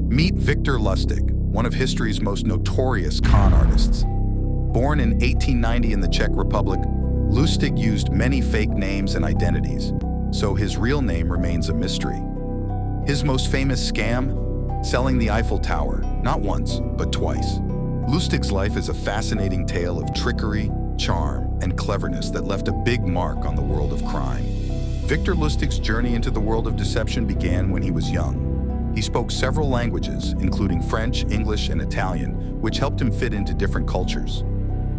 Meet Victor Lustig, one of history's most notorious con artists. Born in 1890 in the Czech Republic, Lustig used many fake names and identities, so his real name remains a mystery. His most famous scam? Selling the Eiffel Tower, not once, but twice. Lustig's life is a fascinating tale of trickery, charm, and cleverness that left a big mark on the world of crime. Victor Lustig's journey into the world of deception began when he was young. He spoke several languages, including French, English, and Italian, which helped him fit into different cultures.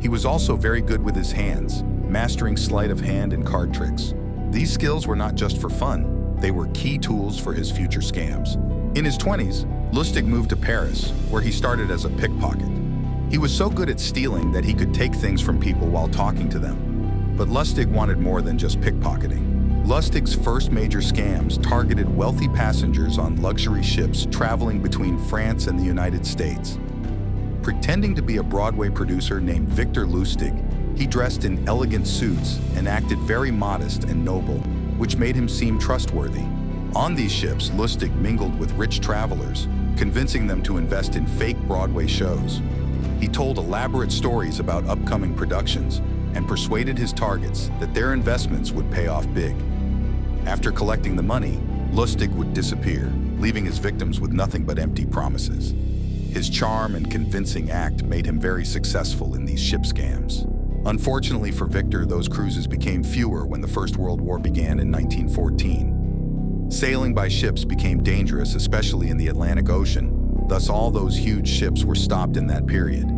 He was also very good with his hands, mastering sleight of hand and card tricks. These skills were not just for fun, they were key tools for his future scams. In his 20s, Lustig moved to Paris, where he started as a pickpocket. He was so good at stealing that he could take things from people while talking to them. But Lustig wanted more than just pickpocketing. Lustig's first major scams targeted wealthy passengers on luxury ships traveling between France and the United States. Pretending to be a Broadway producer named Victor Lustig, he dressed in elegant suits and acted very modest and noble, which made him seem trustworthy. On these ships, Lustig mingled with rich travelers, convincing them to invest in fake Broadway shows. He told elaborate stories about upcoming productions and persuaded his targets that their investments would pay off big. After collecting the money, Lustig would disappear, leaving his victims with nothing but empty promises. His charm and convincing act made him very successful in these ship scams. Unfortunately for Victor, those cruises became fewer when the First World War began in 1914. Sailing by ships became dangerous, especially in the Atlantic Ocean. Thus, all those huge ships were stopped in that period.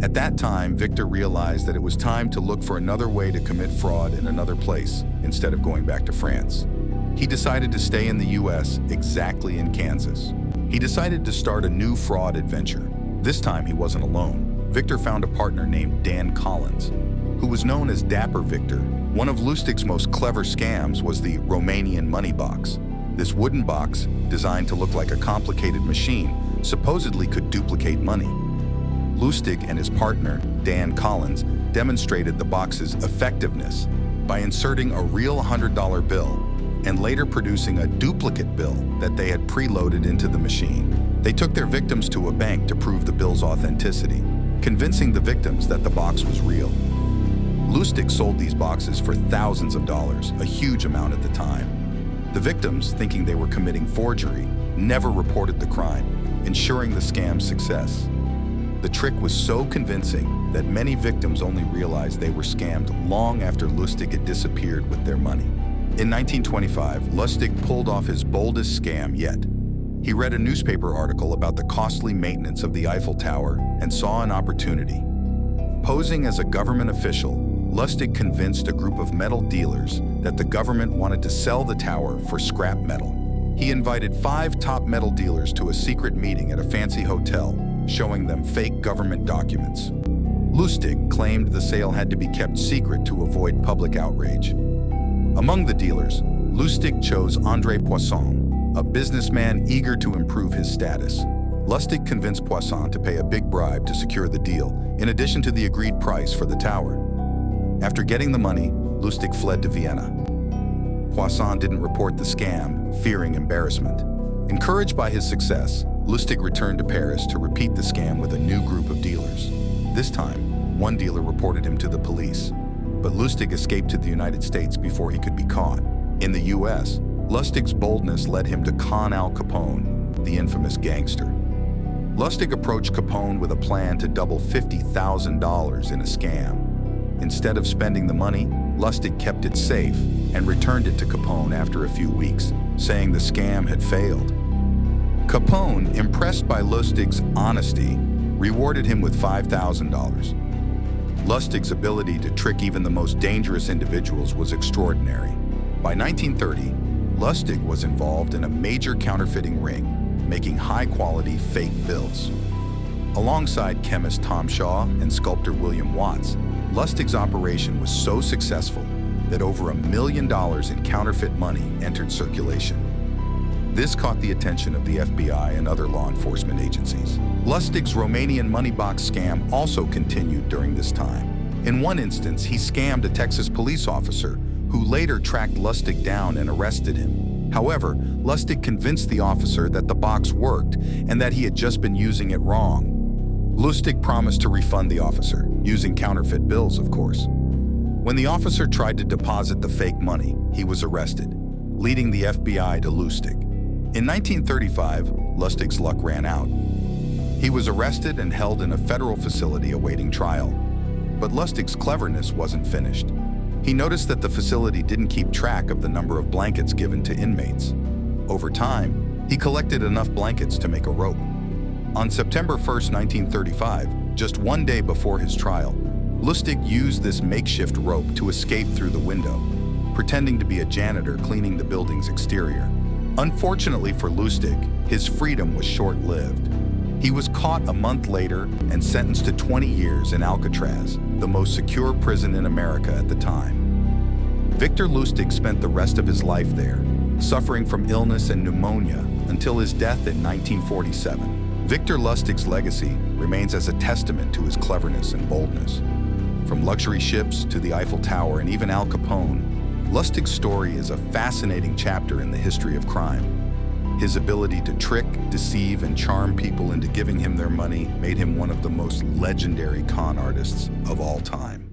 At that time, Victor realized that it was time to look for another way to commit fraud in another place, instead of going back to France. He decided to stay in the US, exactly in Kansas. He decided to start a new fraud adventure. This time, he wasn't alone. Victor found a partner named Dan Collins, who was known as Dapper Victor. One of Lustig's most clever scams was the Romanian money box. This wooden box, designed to look like a complicated machine, supposedly could duplicate money. Lustig and his partner, Dan Collins, demonstrated the box's effectiveness by inserting a real $100 bill and later producing a duplicate bill that they had preloaded into the machine. They took their victims to a bank to prove the bill's authenticity, convincing the victims that the box was real. Lustig sold these boxes for thousands of dollars, a huge amount at the time. The victims, thinking they were committing forgery, never reported the crime, ensuring the scam's success. The trick was so convincing that many victims only realized they were scammed long after Lustig had disappeared with their money. In 1925, Lustig pulled off his boldest scam yet. He read a newspaper article about the costly maintenance of the Eiffel Tower and saw an opportunity. Posing as a government official, Lustig convinced a group of metal dealers that the government wanted to sell the tower for scrap metal. He invited 5 top metal dealers to a secret meeting at a fancy hotel, showing them fake government documents. Lustig claimed the sale had to be kept secret to avoid public outrage. Among the dealers, Lustig chose André Poisson, a businessman eager to improve his status. Lustig convinced Poisson to pay a big bribe to secure the deal, in addition to the agreed price for the tower. After getting the money, Lustig fled to Vienna. Poisson didn't report the scam, fearing embarrassment. Encouraged by his success, Lustig returned to Paris to repeat the scam with a new group of dealers. This time, one dealer reported him to the police, but Lustig escaped to the United States before he could be caught. In the US, Lustig's boldness led him to con Al Capone, the infamous gangster. Lustig approached Capone with a plan to double $50,000 in a scam. Instead of spending the money, Lustig kept it safe and returned it to Capone after a few weeks, saying the scam had failed. Capone, impressed by Lustig's honesty, rewarded him with $5,000. Lustig's ability to trick even the most dangerous individuals was extraordinary. By 1930, Lustig was involved in a major counterfeiting ring, making high-quality fake bills. Alongside chemist Tom Shaw and sculptor William Watts, Lustig's operation was so successful that over $1 million in counterfeit money entered circulation. This caught the attention of the FBI and other law enforcement agencies. Lustig's Romanian money box scam also continued during this time. In one instance, he scammed a Texas police officer who later tracked Lustig down and arrested him. However, Lustig convinced the officer that the box worked and that he had just been using it wrong. Lustig promised to refund the officer, using counterfeit bills, of course. When the officer tried to deposit the fake money, he was arrested, leading the FBI to Lustig. In 1935, Lustig's luck ran out. He was arrested and held in a federal facility awaiting trial. But Lustig's cleverness wasn't finished. He noticed that the facility didn't keep track of the number of blankets given to inmates. Over time, he collected enough blankets to make a rope. On September 1, 1935, just one day before his trial, Lustig used this makeshift rope to escape through the window, pretending to be a janitor cleaning the building's exterior. Unfortunately for Lustig, his freedom was short-lived. He was caught a month later and sentenced to 20 years in Alcatraz, the most secure prison in America at the time. Victor Lustig spent the rest of his life there, suffering from illness and pneumonia until his death in 1947. Victor Lustig's legacy remains as a testament to his cleverness and boldness. From luxury ships to the Eiffel Tower and even Al Capone, Lustig's story is a fascinating chapter in the history of crime. His ability to trick, deceive, and charm people into giving him their money made him one of the most legendary con artists of all time.